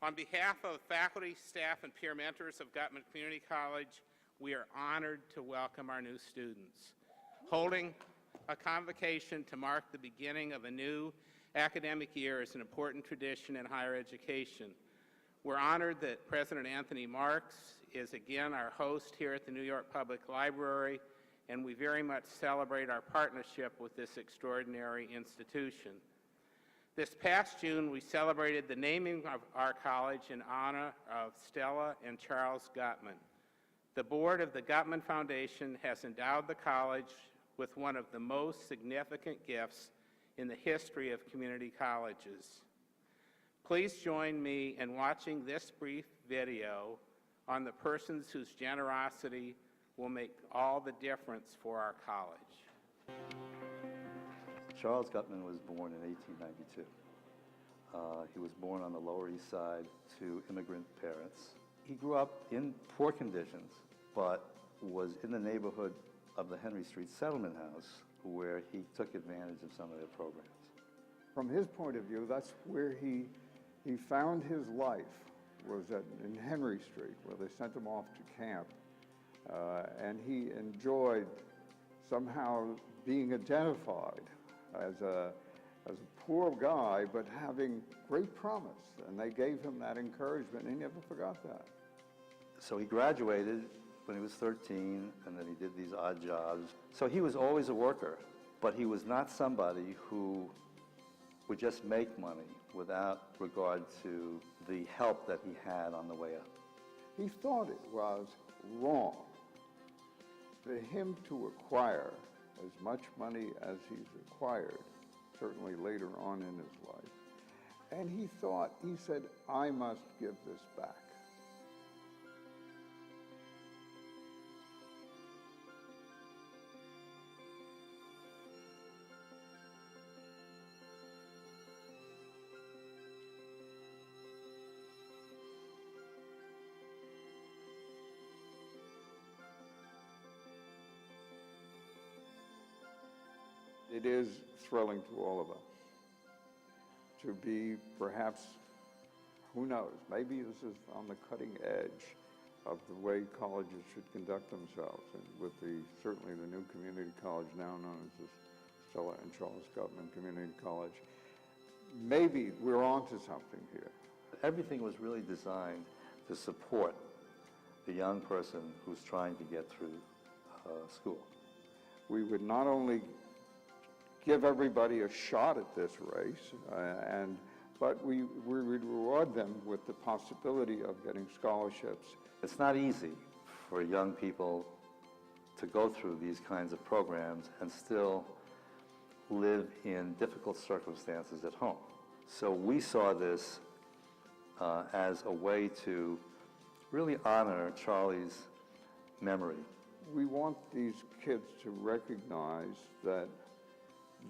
On behalf of faculty, staff, and peer mentors of Guttman Community College, we are honored to welcome our new students. Holding a convocation to mark the beginning of a new academic year is an important tradition in higher education. We're honored that President Anthony Marks is again our host here at the New York Public Library, and we very much celebrate our partnership with this extraordinary institution. This past June, we celebrated the naming of our college in honor of Stella and Charles Guttman. The board of the Guttman Foundation has endowed the college with one of the most significant gifts in the history of community colleges. Please join me in watching this brief video on the persons whose generosity will make all the difference for our college. Charles Guttman was born in 1892. He was born on the Lower East Side to immigrant parents. He grew up in poor conditions, but was in the neighborhood of the Henry Street Settlement House, where he took advantage of some of their programs. From his point of view, that's where he found his life, was in Henry Street, where they sent him off to camp. And he enjoyed somehow being identified as a poor guy, but having great promise. And they gave him that encouragement, and he never forgot that. So he graduated when he was 13, and then he did these odd jobs. So he was always a worker, but he was not somebody who would just make money without regard to the help that he had on the way up. He thought it was wrong for him to acquire as much money as he's acquired, certainly later on in his life. And he said, I must give this back. It is thrilling to all of us to be perhaps, who knows, maybe this is on the cutting edge of the way colleges should conduct themselves, and with certainly the new community college now known as the Stella and Charles Guttman Community College. Maybe we're onto something here. Everything was really designed to support the young person who's trying to get through school. We would not only give everybody a shot at this race, but we would reward them with the possibility of getting scholarships. It's not easy for young people to go through these kinds of programs and still live in difficult circumstances at home. So we saw this as a way to really honor Charlie's memory. We want these kids to recognize that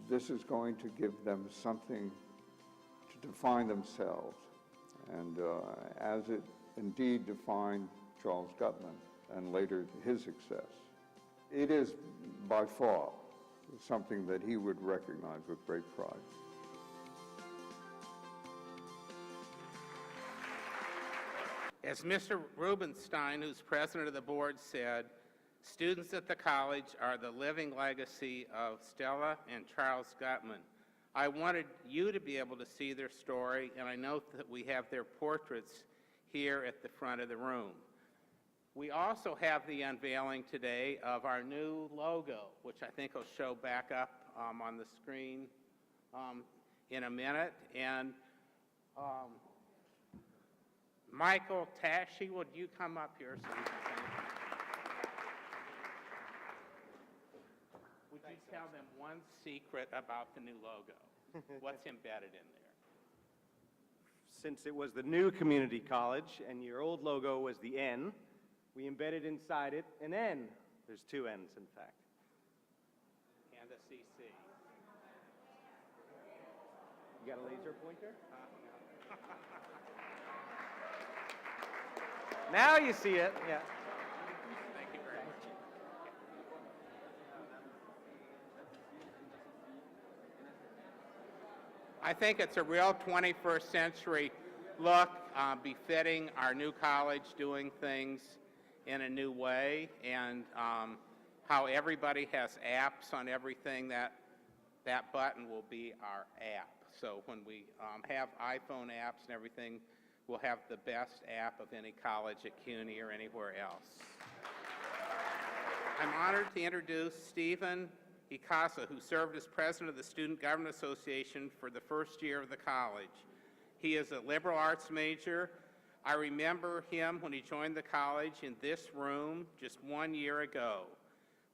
this is going to give them something to define themselves, and as it indeed defined Charles Guttman and later his success. It is by far something that he would recognize with great pride. As Mr. Rubenstein, who's president of the board, said, students at the college are the living legacy of Stella and Charles Guttman. I wanted you to be able to see their story, and I note that we have their portraits here at the front of the room. We also have the unveiling today of our new logo, which I think will show back up on the screen in a minute. And Michael Tashi, would you come up here so you can say Would you tell them one secret about the new logo? What's embedded in there? Since it was the new community college and your old logo was the N, we embedded inside it an N. There's two N's, in fact. And a CC. You got a laser pointer? Now you see it, yeah. Thank you very much. I think it's a real 21st century look befitting our new college, doing things in a new way, and how everybody has apps on everything. That button will be our app. So when we have iPhone apps and everything, we'll have the best app of any college at CUNY or anywhere else. I'm honored to introduce Stephen Icaza, who served as president of the Student Government Association for the first year of the college. He is a liberal arts major. I remember him when he joined the college in this room just 1 year ago.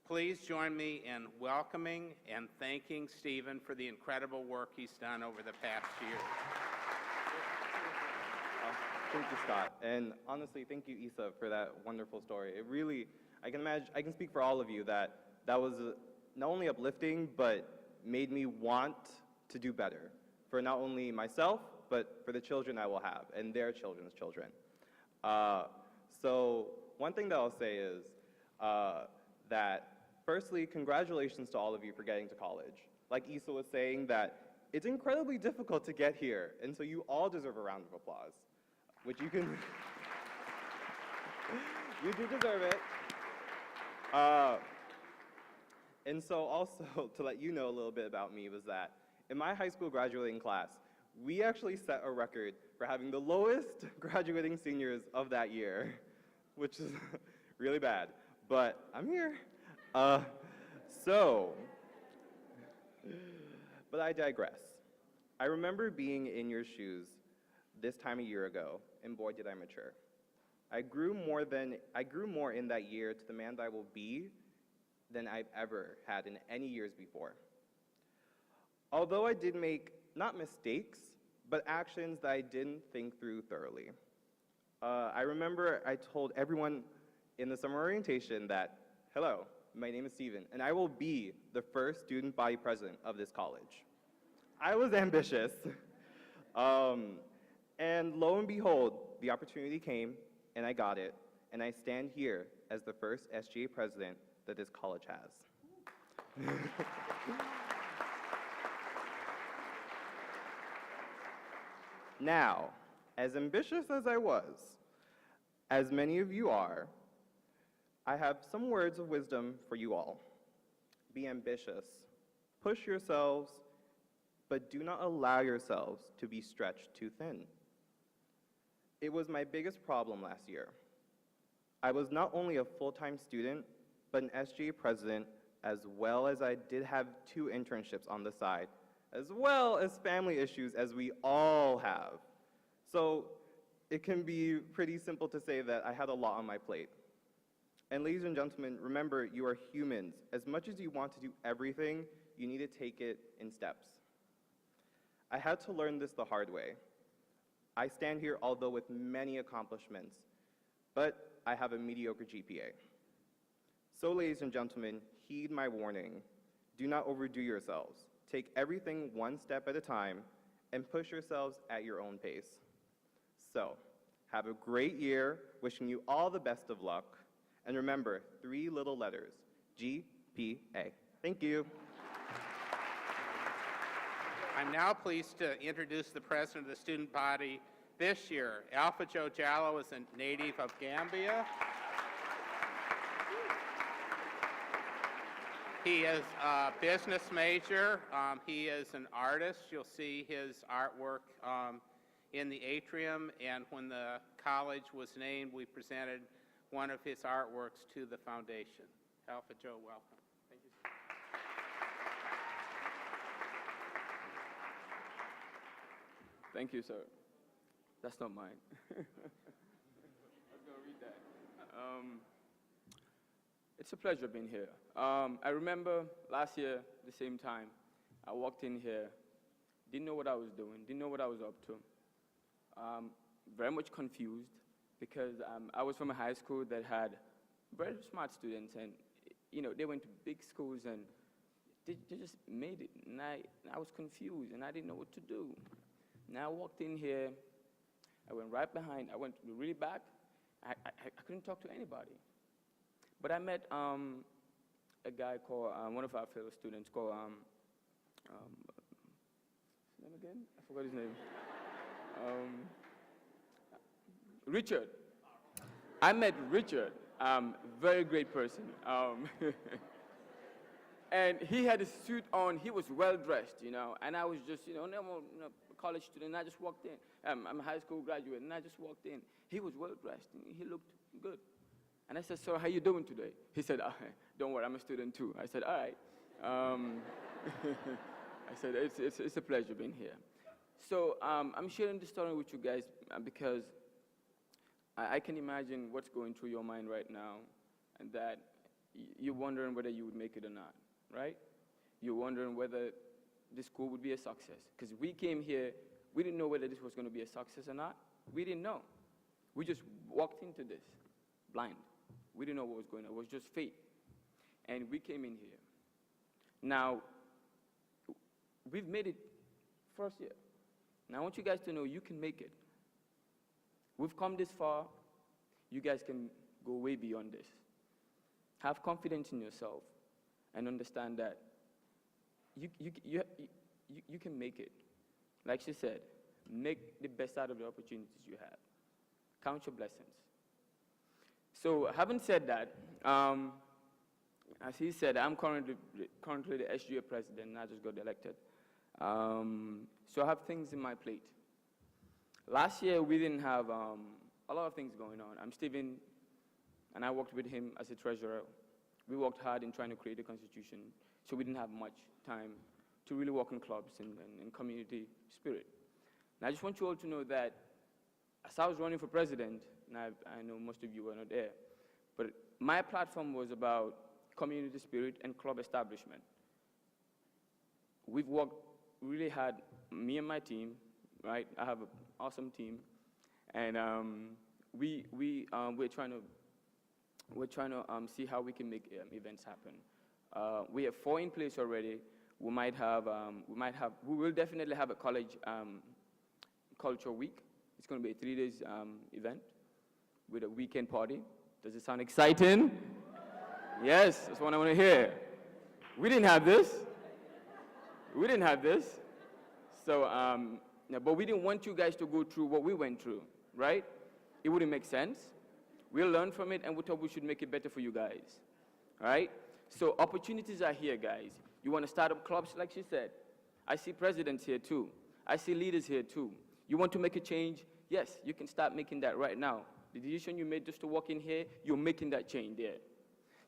Please join me in welcoming and thanking Stephen for the incredible work he's done over the past year. Thank you, Scott. And honestly, thank you, Isa, for that wonderful story. It really, I can speak for all of you that was not only uplifting, but made me want to do better for not only myself, but for the children I will have and their children's children. So one thing that I'll say is that firstly, congratulations to all of you for getting to college. Like Isa was saying, that it's incredibly difficult to get here, and so you all deserve a round of applause, which you can, you do deserve it. And so also, to let you know a little bit about me, was that in my high school graduating class, we actually set a record for having the lowest graduating seniors of that year, which is really bad, but I'm here. But I digress. I remember being in your shoes this time a year ago, and boy did I mature. I grew more in that year to the man that I will be than I've ever had in any years before. Although I did make, not mistakes, but actions that I didn't think through thoroughly. I remember I told everyone in the summer orientation that, hello, my name is Stephen, and I will be the first student body president of this college. I was ambitious. And lo and behold, the opportunity came, and I got it, and I stand here as the first SGA president that this college has. Now, as ambitious as I was, as many of you are, I have some words of wisdom for you all. Be ambitious, push yourselves, but do not allow yourselves to be stretched too thin. It was my biggest problem last year. I was not only a full-time student, but an SGA president, as well as I did have 2 internships on the side, as well as family issues as we all have. So it can be pretty simple to say that I had a lot on my plate. And ladies and gentlemen, remember, you are humans. As much as you want to do everything, you need to take it in steps. I had to learn this the hard way. I stand here, although with many accomplishments, but I have a mediocre GPA. So ladies and gentlemen, heed my warning. Do not overdo yourselves. Take everything one step at a time and push yourselves at your own pace. So, have a great year, wishing you all the best of luck. And remember, 3 little letters, GPA. Thank you. I'm now pleased to introduce the president of the student body this year. Alfajo Jallow is a native of Gambia. He is a business major. He is an artist. You'll see his artwork in the atrium, and when the college was named, we presented one of his artworks to the foundation. Alfajo, welcome. Thank you. Thank you, sir. That's not mine. I was going to read that. It's a pleasure being here. I remember last year, the same time, I walked in here, didn't know what I was doing, didn't know what I was up to. Very much confused because I was from a high school that had very smart students, and they went to big schools, and they just made it. And I was confused, and I didn't know what to do. Now I walked in here, I went right behind, I went really back. I couldn't talk to anybody. But I met a guy called, one of our fellow students called, his name again? I forgot his name. Richard. I met Richard, very great person. And he had a suit on, he was well-dressed, you know, and I was just, you know, a college student, and I just walked in. I'm a high school graduate, and I just walked in. He was well-dressed, and he looked good. And I said, "Sir, how you doing today?" He said, "Don't worry, I'm a student too." I said, "All right." I said, it's a pleasure being here. So I'm sharing this story with you guys because I can imagine what's going through your mind right now, and that you're wondering whether you would make it or not, right? You're wondering whether this school would be a success. Because we came here, we didn't know whether this was going to be a success or not. We didn't know. We just walked into this blind. We didn't know what was going on. It was just fate. And we came in here. Now, we've made it first year. Now, I want you guys to know you can make it. We've come this far. You guys can go way beyond this. Have confidence in yourself and understand that you can make it. Like she said, make the best out of the opportunities you have. Count your blessings. So, having said that, as he said, I'm currently the SGA president, and I just got elected. So I have things in my plate. Last year, we didn't have a lot of things going on. I'm Stephen, and I worked with him as a treasurer. We worked hard in trying to create a constitution, so we didn't have much time to really work in clubs and community spirit. And I just want you all to know that as I was running for president, and I know most of you were not there, but my platform was about community spirit and club establishment. We've worked really hard, me and my team, right? I have an awesome team, and we're trying to see how we can make events happen. We have 4 in place already. We will definitely have a college culture week. It's going to be a 3 days event with a weekend party. Does it sound exciting? Yes, that's what I want to hear. We didn't have this. We didn't have this. So, but we didn't want you guys to go through what we went through, right? It wouldn't make sense. We'll learn from it, and we thought we should make it better for you guys, all right? So opportunities are here, guys. You want to start up clubs, like she said. I see presidents here, too. I see leaders here, too. You want to make a change? Yes, you can start making that right now. The decision you made just to walk in here, you're making that change there.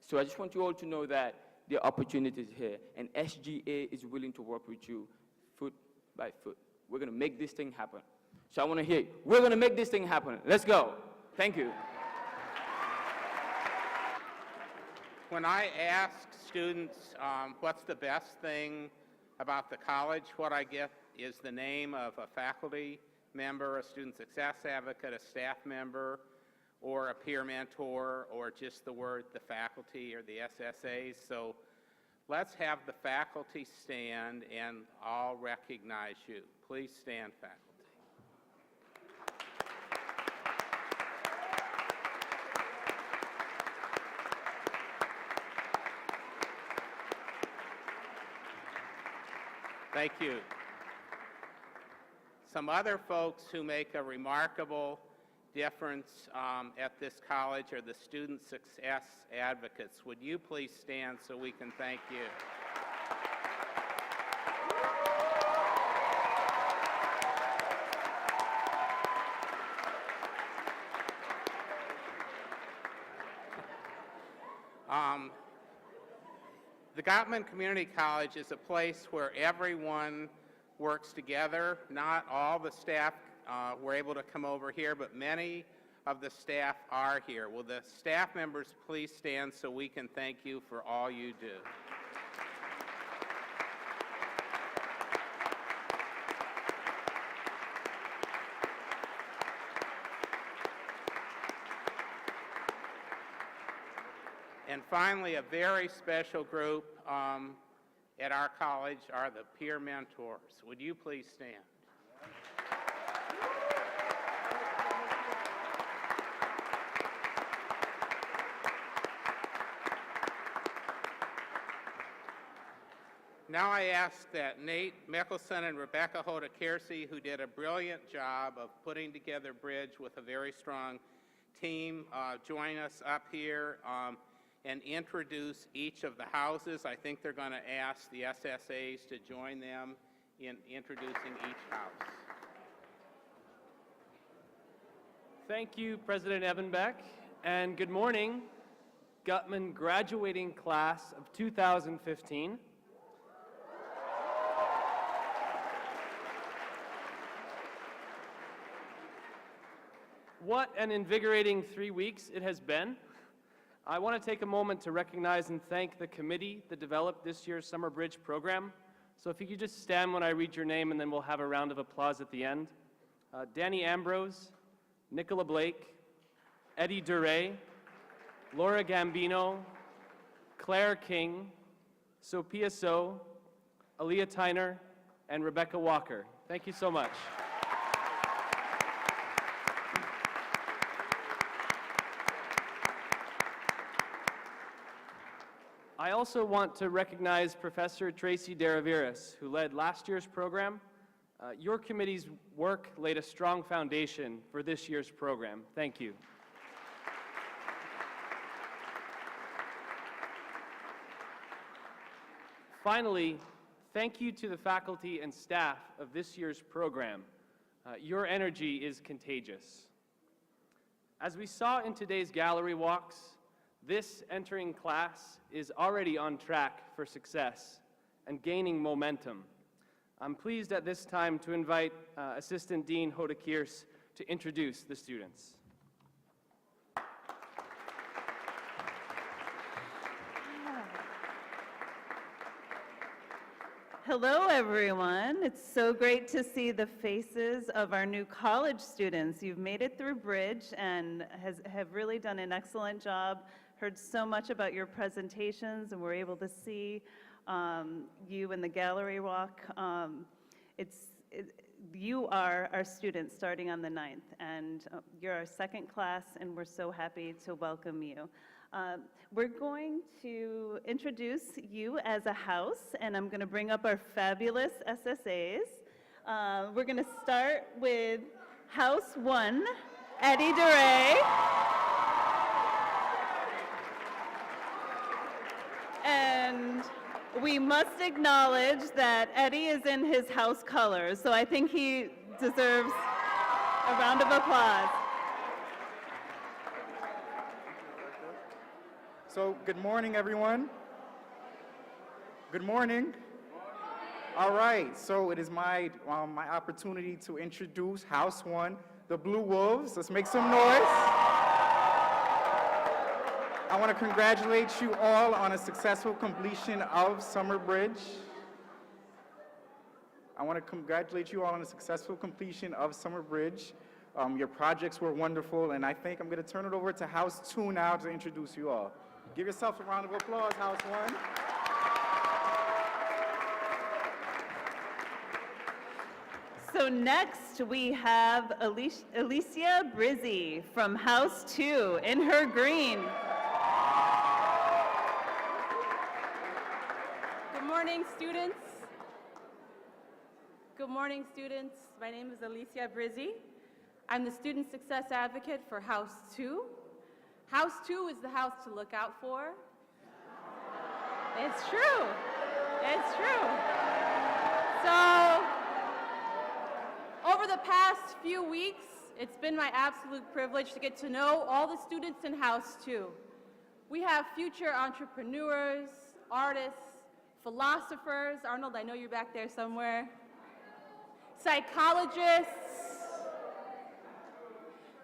So I just want you all to know that there are opportunities here, and SGA is willing to work with you foot by foot. We're going to make this thing happen. So I want to hear, we're going to make this thing happen. Let's go. Thank you. When I ask students what's the best thing about the college, what I get is the name of a faculty member, a student success advocate, a staff member, or a peer mentor, or just the word the faculty or the SSAs. So let's have the faculty stand, and I'll recognize you. Please stand, faculty. Thank you. Some other folks who make a remarkable difference at this college are the student success advocates. Would you please stand so we can thank you? The Guttman Community College is a place where everyone works together. Not all the staff were able to come over here, but many of the staff are here. Will the staff members please stand so we can thank you for all you do? And finally, a very special group at our college are the peer mentors. Would you please stand? Now I ask that Nate Mickelson and Rebecca Hoda-Kersey, who did a brilliant job of putting together Bridge with a very strong team, join us up here and introduce each of the houses. I think they're going to ask the SSAs to join them in introducing each house. Thank you, President Evenbeck, and good morning, Guttman graduating class of 2015. What an invigorating 3 weeks it has been. I want to take a moment to recognize and thank the committee that developed this year's Summer Bridge program. So if you could just stand when I read your name, and then we'll have a round of applause at the end. Danny Ambrose, Nicola Blake, Eddie Duray, Laura Gambino, Claire King, Sophia So, Aaliyah Tyner, and Rebecca Walker. Thank you so much. I also want to recognize Professor Tracy Deraviras, who led last year's program. Your committee's work laid a strong foundation for this year's program. Thank you. Finally, thank you to the faculty and staff of this year's program. Your energy is contagious. As we saw in today's gallery walks, this entering class is already on track for success and gaining momentum. I'm pleased at this time to invite Assistant Dean Hoda-Kersey to introduce the students. Hello, everyone. It's so great to see the faces of our new college students. You've made it through Bridge and have really done an excellent job. Heard so much about your presentations, and we're able to see you in the gallery walk. You are our students starting on the 9th, and you're our second class, and we're so happy to welcome you. We're going to introduce you as a house, and I'm going to bring up our fabulous SSAs. We're going to start with House 1, Eddie Duray. And we must acknowledge that Eddie is in his house colors, so I think he deserves a round of applause. So, good morning, everyone. Good morning. All right, so it is my opportunity to introduce House 1, the Blue Wolves. Let's make some noise. I want to congratulate you all on a successful completion of Summer Bridge. Your projects were wonderful, and I think I'm going to turn it over to House 2 now to introduce you all. Give yourself a round of applause, House 1. So next we have Alicia Brizzi from House 2 in her green. Good morning, students. Good morning, students. My name is Alicia Brizzi. I'm the Student Success Advocate for House 2. House 2 is the house to look out for. It's true. It's true. So, over the past few weeks, it's been my absolute privilege to get to know all the students in House 2. We have future entrepreneurs, artists, philosophers. Arnold, I know you're back there somewhere. Psychologists.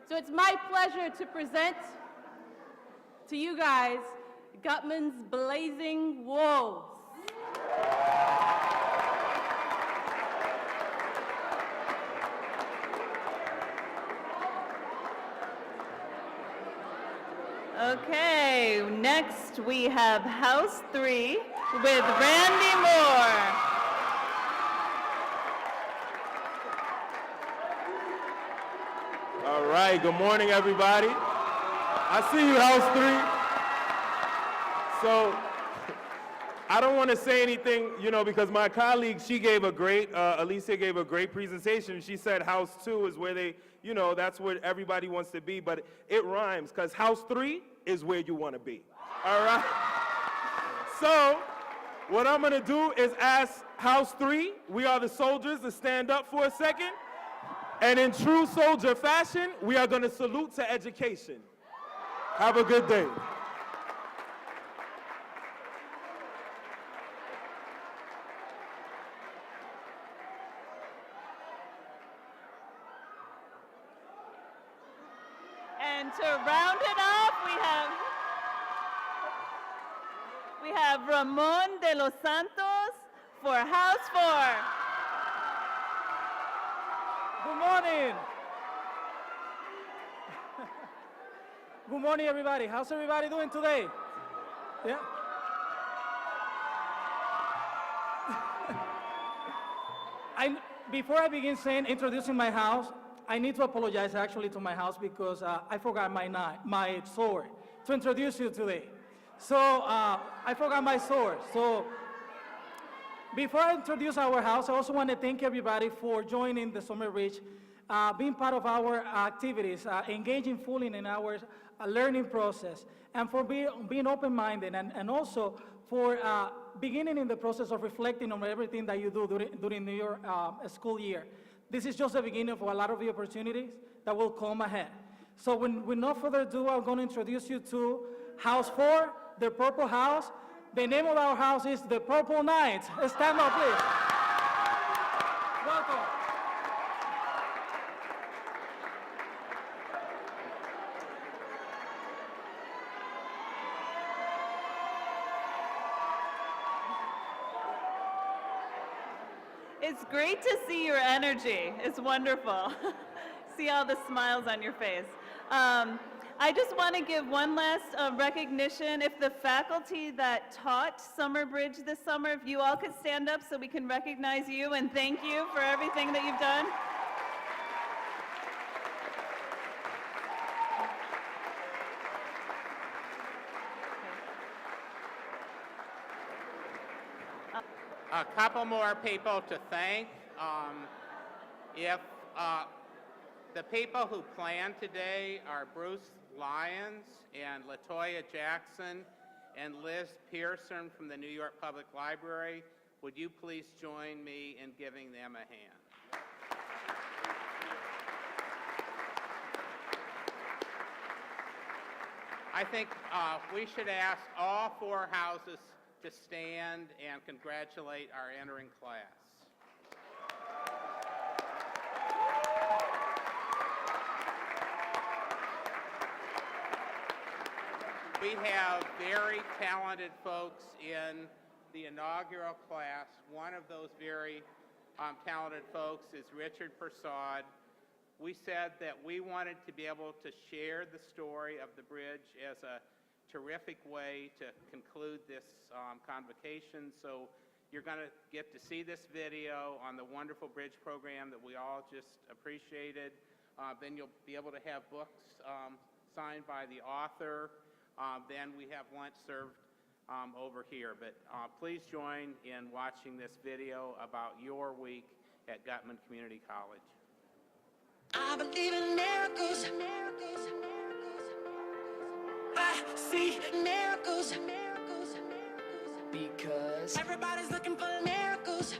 So it's my pleasure to present to you guys Guttman's Blazing Wolves. Okay, next we have House 3 with Randy Moore. All right, good morning, everybody. I see you, House 3. So, I don't want to say anything, because my colleague, she gave a great, Alicia gave a great presentation. She said house 2 is where they, that's where everybody wants to be, but it rhymes, because house 3 is where you want to be, all right? So, what I'm going to do is ask house 3, we are the soldiers, to stand up for a second, and in true soldier fashion, we are going to salute to education. Have a good day. And to round it off, we have Ramon de los Santos for House 4. Good morning. Good morning, everybody. How's everybody doing today? Yeah? Before I begin introducing my house, I need to apologize actually to my house because I forgot my sword to introduce you today. So I forgot my sword. So before I introduce our house, I also want to thank everybody for joining the Summer Bridge, being part of our activities, engaging fully in our learning process, and for being open-minded, and also for beginning in the process of reflecting on everything that you do during your school year. This is just the beginning of a lot of the opportunities that will come ahead. So with no further ado, I'm going to introduce you to House 4, the Purple House. The name of our house is the Purple Knights. Stand up, please. Welcome. It's great to see your energy. It's wonderful. See all the smiles on your face. I just want to give one last recognition. If the faculty that taught Summer Bridge this summer, if you all could stand up so we can recognize you and thank you for everything that you've done. A couple more people to thank. The people who planned today are Bruce Lyons and Latoya Jackson and Liz Pearson from the New York Public Library. Would you please join me in giving them a hand? I think we should ask all 4 houses to stand and congratulate our entering class. We have very talented folks in the inaugural class. One of those very talented folks is Richard Persaud. We said that we wanted to be able to share the story of the bridge as a terrific way to conclude this convocation. So you're going to get to see this video on the wonderful bridge program that we all just appreciated. Then you'll be able to have books signed by the author. Then we have lunch served over here. But please join in watching this video about your week at Guttman Community College. I believe in miracles. I see miracles. Because everybody's looking for miracles.